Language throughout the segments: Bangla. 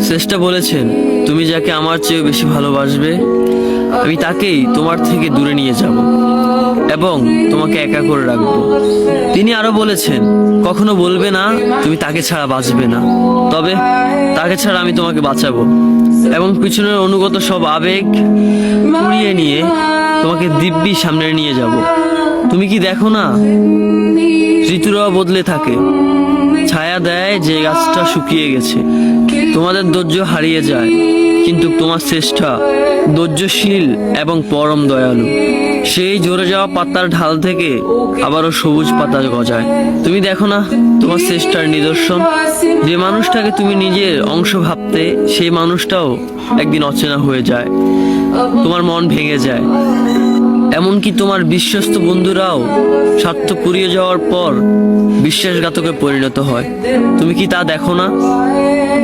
শ্রেষ্ঠ বলেছেন, তুমি যাকে আমার চেয়ে বেশি ভালোবাসবে আমি তাকেই তোমার থেকে দূরে নিয়ে যাব এবং তোমাকে একা করে রাখবো। তিনি আরো বলেছেন, কখনো বলবে না তুমি তাকে ছাড়া বাঁচবে না, তবে তাকে ছাড়া আমি তোমাকে বাঁচাবো এবং পিছনের অনুগত সব আবেগ কুড়িয়ে নিয়ে তোমাকে দিব্যি সামনে নিয়ে যাব। তুমি কি দেখো না, ঋতুরাও বদলে থাকে, ছায়া দেয় যে গাছটা শুকিয়ে গেছে। তোমাদের ধৈর্য হারিয়ে যায়, কিন্তু তোমার শ্রেষ্ঠা ধৈর্যশীল এবং পরম দয়ালু। সেই ঝরে যাওয়া পাতার ঢাল থেকে আবারও সবুজ পাতা গজায়। তুমি দেখো না তোমার শ্রেষ্ঠার নিদর্শন, যে মানুষটাকে তুমি নিজের অংশ ভাবতে সেই মানুষটাও একদিন অচেনা হয়ে যায়, তোমার মন ভেঙে যায়। এমনকি তোমার বিশ্বস্ত বন্ধুরাও স্বার্থ পুড়িয়ে যাওয়ার পর বিশ্বাসঘাতকে পরিণত হয়। তুমি কি তা দেখো না?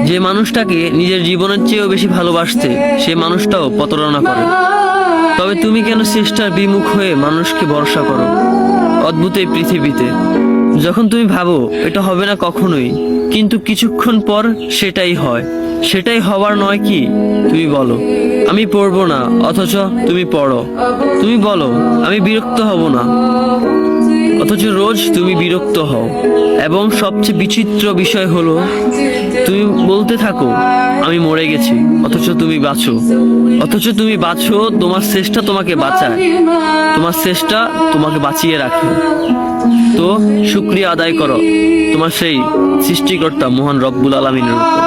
যে মানুষটাকে নিজের জীবনের চেয়েও বেশি ভালোবাসতে সেই মানুষটাও প্রতারণা করে। তবে তুমি কেন চেষ্টার বিমুখ হয়ে মানুষকে ভরসা করো? অদ্ভুত এই পৃথিবীতে যখন তুমি ভাবো এটা হবে না কখনোই, কিন্তু কিছুক্ষণ পর সেটাই হয়। সেটাই হবার নয় কি? তুমি বলো আমি পড়বো না, অথচ তুমি পড়ো। তুমি বলো আমি বিরক্ত হব না, অথচ রোজ তুমি বিরক্ত হও। এবং সবচেয়ে বিচিত্র বিষয় হলো তুমি বলতে থাকো আমি মরে গেছি, অথচ তুমি বাঁচো। তোমার চেষ্টা তোমাকে বাঁচায়, তোমার চেষ্টা তোমাকে বাঁচিয়ে রাখে। তো শুকরিয়া আদায় করো তোমার সেই সৃষ্টিকর্তা মহান রব্বুল আলামিনের উপর।